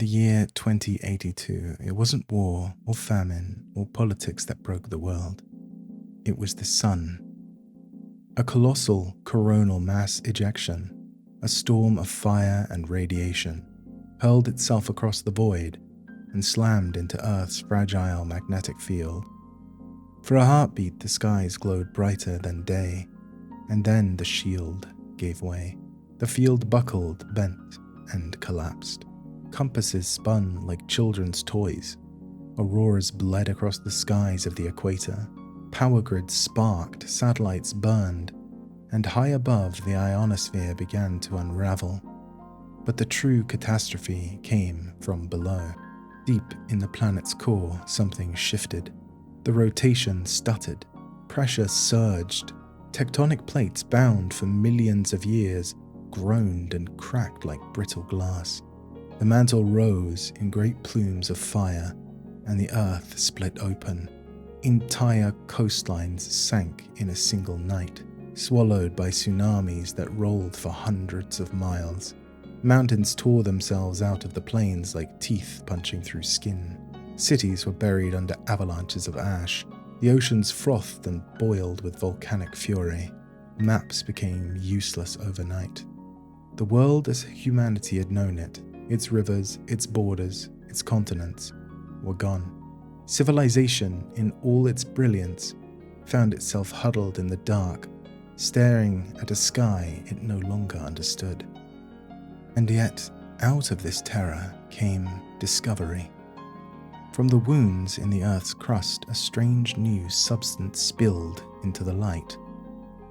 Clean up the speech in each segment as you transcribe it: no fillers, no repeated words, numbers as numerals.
the year 2082, it wasn't war or famine or politics that broke the world. It was the sun. A colossal coronal mass ejection, a storm of fire and radiation, hurled itself across the void and slammed into Earth's fragile magnetic field. For a heartbeat, the skies glowed brighter than day, and then the shield gave way. The field buckled, bent, and collapsed. Compasses spun like children's toys. Auroras bled across the skies of the equator. Power grids sparked, satellites burned, and high above the ionosphere began to unravel. But the true catastrophe came from below. Deep in the planet's core, something shifted. The rotation stuttered. Pressure surged. Tectonic plates bound for millions of years groaned and cracked like brittle glass. The mantle rose in great plumes of fire, and the earth split open. Entire coastlines sank in a single night, swallowed by tsunamis that rolled for hundreds of miles. Mountains tore themselves out of the plains like teeth punching through skin. Cities were buried under avalanches of ash. The oceans frothed and boiled with volcanic fury. Maps became useless overnight. The world as humanity had known it, its rivers, its borders, its continents, were gone. Civilization, in all its brilliance, found itself huddled in the dark, staring at a sky it no longer understood. And yet, out of this terror came discovery. From the wounds in the Earth's crust, a strange new substance spilled into the light.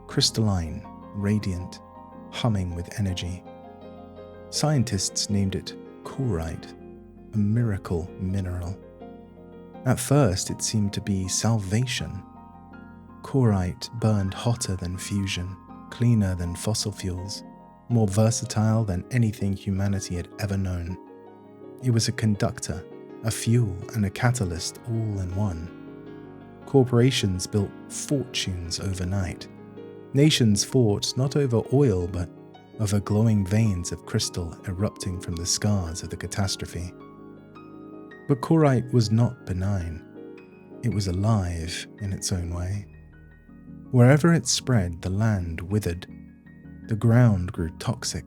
Crystalline, radiant, humming with energy. Scientists named it Corite, a miracle mineral. At first, it seemed to be salvation. Corite burned hotter than fusion, cleaner than fossil fuels, more versatile than anything humanity had ever known. It was a conductor, a fuel, and a catalyst all in one. Corporations built fortunes overnight. Nations fought not over oil but over glowing veins of crystal erupting from the scars of the catastrophe. But Corite was not benign. It was alive in its own way. Wherever it spread, the land withered. The ground grew toxic.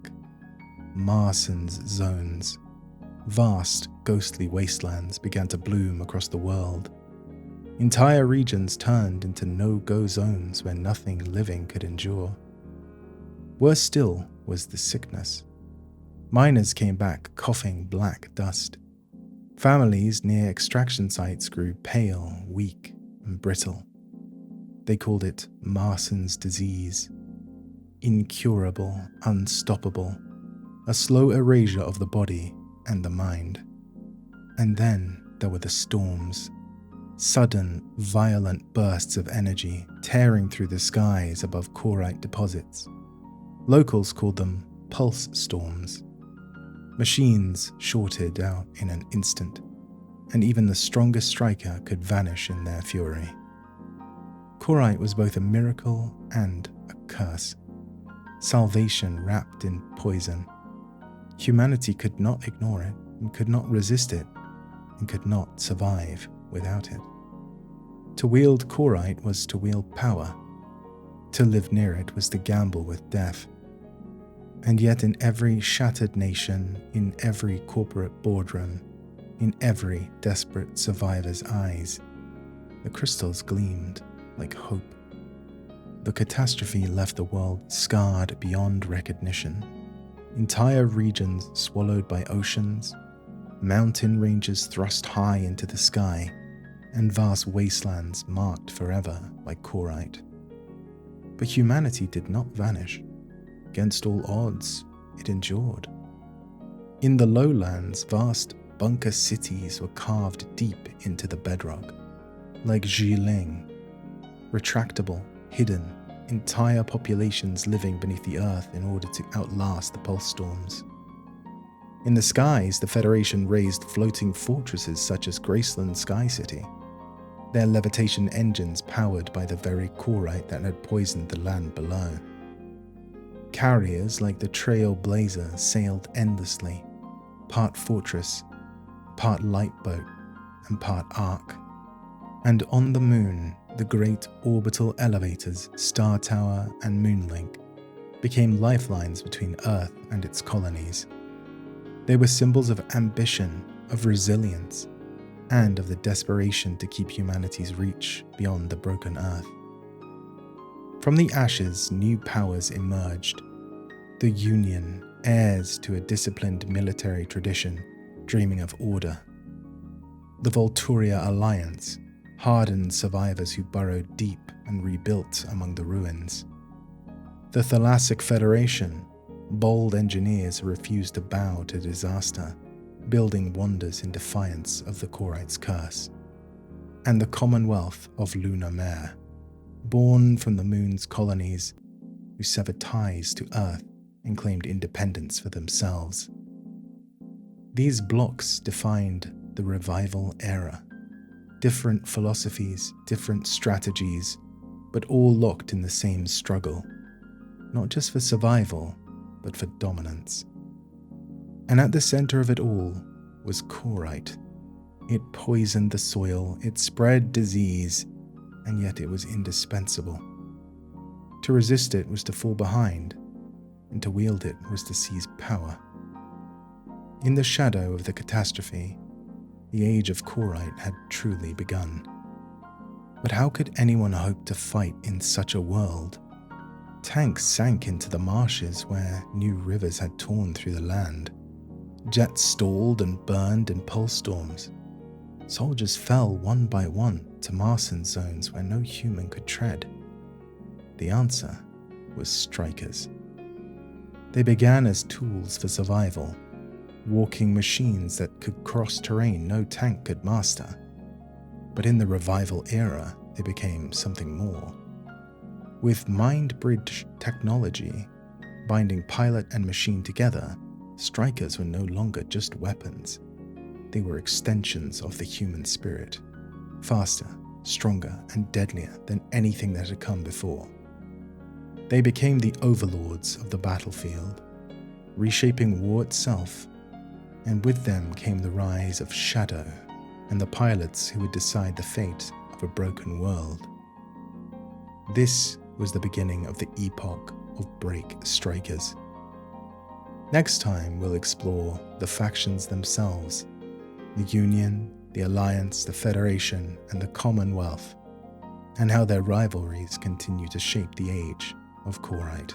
Marson's zones, vast ghostly wastelands, began to bloom across the world. Entire regions turned into no-go zones where nothing living could endure. Worse still was the sickness. Miners came back coughing black dust. Families near extraction sites grew pale, weak, and brittle. They called it Marson's disease. Incurable, unstoppable, a slow erasure of the body and the mind. And then there were the storms. Sudden, violent bursts of energy tearing through the skies above Corite deposits. Locals called them pulse storms. Machines shorted out in an instant, and even the strongest striker could vanish in their fury. Corite was both a miracle and a curse. Salvation wrapped in poison. Humanity could not ignore it, and could not resist it, and could not survive without it. To wield Corite was to wield power. To live near it was to gamble with death. And yet in every shattered nation, in every corporate boardroom, in every desperate survivor's eyes, the crystals gleamed like hope. The catastrophe left the world scarred beyond recognition. Entire regions swallowed by oceans, mountain ranges thrust high into the sky, and vast wastelands marked forever by Corite. But humanity did not vanish. Against all odds, it endured. In the lowlands, vast bunker cities were carved deep into the bedrock, like Xiling, retractable, hidden, entire populations living beneath the earth in order to outlast the pulse storms. In the skies, the Federation raised floating fortresses such as Graceland Sky City, their levitation engines powered by the very Corite that had poisoned the land below. Carriers like the Trailblazer sailed endlessly, part fortress, part lifeboat and part ark. And on the moon, the great orbital elevators, Star Tower and Moonlink, became lifelines between Earth and its colonies. They were symbols of ambition, of resilience, and of the desperation to keep humanity's reach beyond the broken Earth. From the ashes, new powers emerged. The Union, heirs to a disciplined military tradition, dreaming of order. The Volturia Alliance, hardened survivors who burrowed deep and rebuilt among the ruins. The Thalassic Federation, bold engineers who refused to bow to disaster, building wonders in defiance of the Corite's curse. And the Commonwealth of Lunar Mare, born from the moon's colonies, who severed ties to Earth and claimed independence for themselves. These blocks defined the revival era. Different philosophies, different strategies, but all locked in the same struggle, not just for survival, but for dominance. And at the center of it all was Corite. It poisoned the soil, it spread disease, and yet it was indispensable. To resist it was to fall behind, and to wield it was to seize power. In the shadow of the catastrophe, the age of Corite had truly begun. But how could anyone hope to fight in such a world? Tanks sank into the marshes where new rivers had torn through the land. Jets stalled and burned in pulse storms. Soldiers fell one by one to Martian zones where no human could tread. The answer was strikers. They began as tools for survival, walking machines that could cross terrain no tank could master. But in the revival era, they became something more. With mind bridge technology, binding pilot and machine together, strikers were no longer just weapons. They were extensions of the human spirit, faster, stronger, and deadlier than anything that had come before. They became the overlords of the battlefield, reshaping war itself, and with them came the rise of Shadow and the pilots who would decide the fate of a broken world. This was the beginning of the epoch of Break Strikers. Next time, we'll explore the factions themselves, the Union, the Alliance, the Federation, and the Commonwealth, and how their rivalries continue to shape the age of Corite.